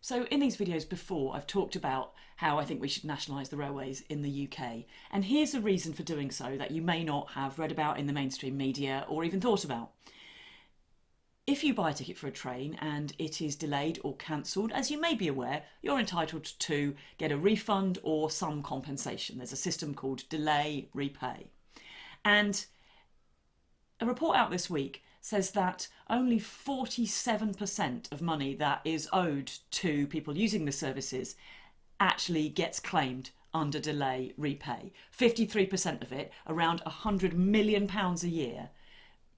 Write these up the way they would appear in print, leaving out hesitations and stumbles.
So in these videos before, I've talked about how I think we should nationalise the railways in the UK. And here's a reason for doing so that you may not have read about in the mainstream media or even thought about. If you buy a ticket for a train and it is delayed or cancelled, as you may be aware, you're entitled to get a refund or some compensation. There's a system called delay repay. And a report out this week says that only 47% of money that is owed to people using the services actually gets claimed under delay repay. 53% of it, around £100 million a year,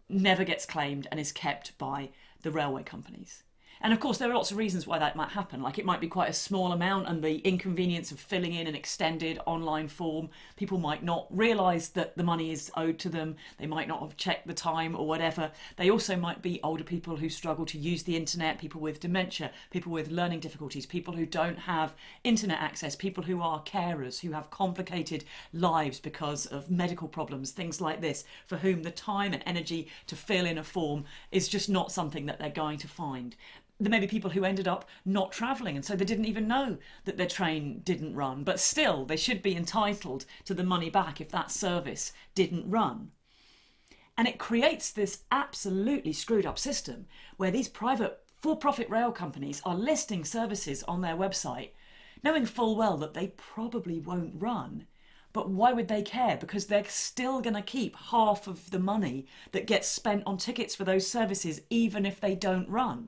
never gets claimed and is kept by the railway companies. And of course, there are lots of reasons why that might happen. Like, it might be quite a small amount, and the inconvenience of filling in an extended online form. People might not realise that the money is owed to them. They might not have checked the time or whatever. They also might be older people who struggle to use the internet, people with dementia, people with learning difficulties, people who don't have internet access, people who are carers, who have complicated lives because of medical problems, things like this, for whom the time and energy to fill in a form is just not something that they're going to find. There may be people who ended up not travelling, and so they didn't even know that their train didn't run, but still they should be entitled to the money back if that service didn't run. And it creates this absolutely screwed up system where these private for-profit rail companies are listing services on their website, knowing full well that they probably won't run. But why would they care? Because they're still going to keep half of the money that gets spent on tickets for those services, even if they don't run.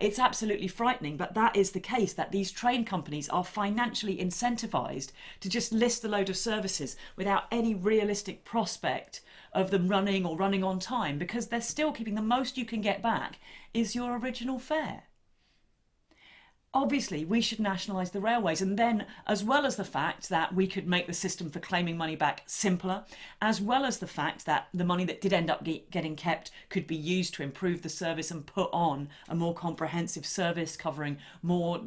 It's absolutely frightening, but that is the case, that these train companies are financially incentivised to just list a load of services without any realistic prospect of them running or running on time, because they're still keeping the most you can get back is your original fare. Obviously, we should nationalise the railways, and then, as well as the fact that we could make the system for claiming money back simpler, as well as the fact that the money that did end up getting kept could be used to improve the service and put on a more comprehensive service covering more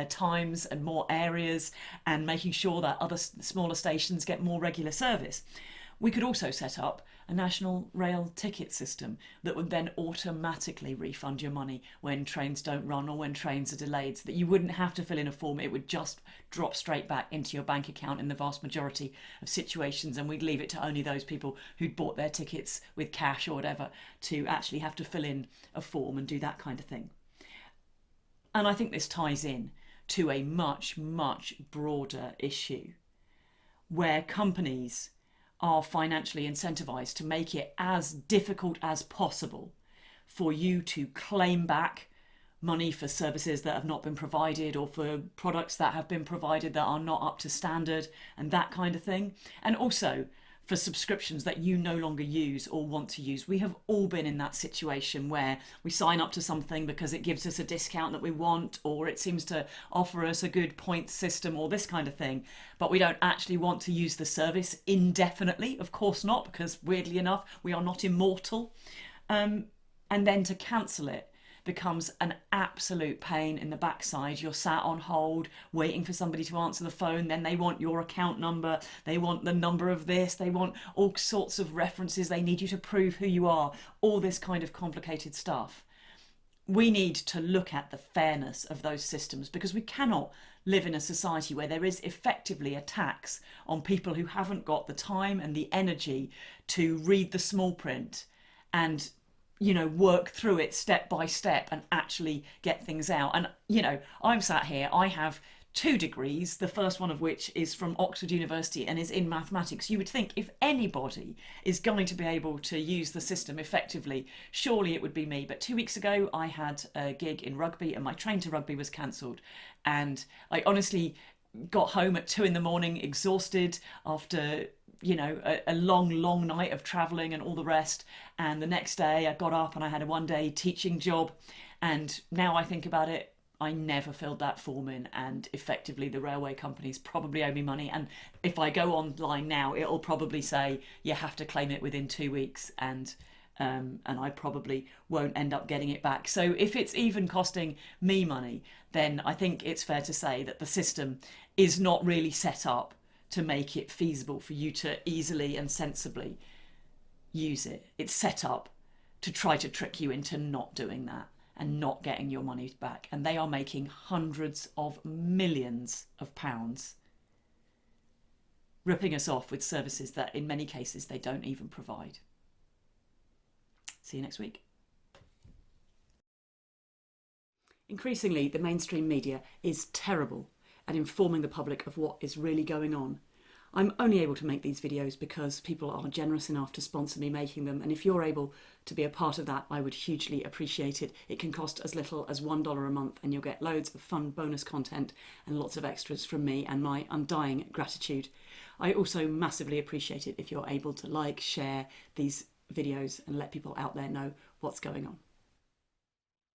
times and more areas, and making sure that other smaller stations get more regular service. We could also set up a national rail ticket system that would then automatically refund your money when trains don't run or when trains are delayed, so that you wouldn't have to fill in a form. It would just drop straight back into your bank account in the vast majority of situations, and we'd leave it to only those people who'd bought their tickets with cash or whatever to actually have to fill in a form and do that kind of thing. And I think this ties in to a much, much broader issue where companies are financially incentivised to make it as difficult as possible for you to claim back money for services that have not been provided, or for products that have been provided that are not up to standard, and that kind of thing. And also for subscriptions that you no longer use or want to use. We have all been in that situation where we sign up to something because it gives us a discount that we want, or it seems to offer us a good points system or this kind of thing, but we don't actually want to use the service indefinitely. Of course not, because weirdly enough, we are not immortal. And then to cancel it becomes an absolute pain in the backside. You're sat on hold waiting for somebody to answer the phone, then they want your account number, they want the number of this, they want all sorts of references, they need you to prove who you are, all this kind of complicated stuff. We need to look at the fairness of those systems, because we cannot live in a society where there is effectively a tax on people who haven't got the time and the energy to read the small print and work through it step by step and actually get things out. And, I'm sat here, I have 2 degrees, the first one of which is from Oxford University and is in mathematics. You would think if anybody is going to be able to use the system effectively, surely it would be me. But 2 weeks ago, I had a gig in rugby and my train to rugby was cancelled. And I honestly got home at 2 a.m, exhausted after a long night of travelling and all the rest. And the next day I got up and I had a 1-day teaching job. And now I think about it, I never filled that form in, and effectively the railway companies probably owe me money. And if I go online now, it'll probably say you have to claim it within 2 weeks, and I probably won't end up getting it back. So if it's even costing me money, then I think it's fair to say that the system is not really set up to make it feasible for you to easily and sensibly use it. It's set up to try to trick you into not doing that. and not getting your money back. And they are making hundreds of millions of pounds ripping us off with services that in many cases they don't even provide. See you next week. Increasingly, the mainstream media is terrible at informing the public of what is really going on. I'm only able to make these videos because people are generous enough to sponsor me making them, and if you're able to be a part of that, I would hugely appreciate it. It can cost as little as $1 a month, and you'll get loads of fun bonus content and lots of extras from me and my undying gratitude. I also massively appreciate it if you're able to like, share these videos and let people out there know what's going on.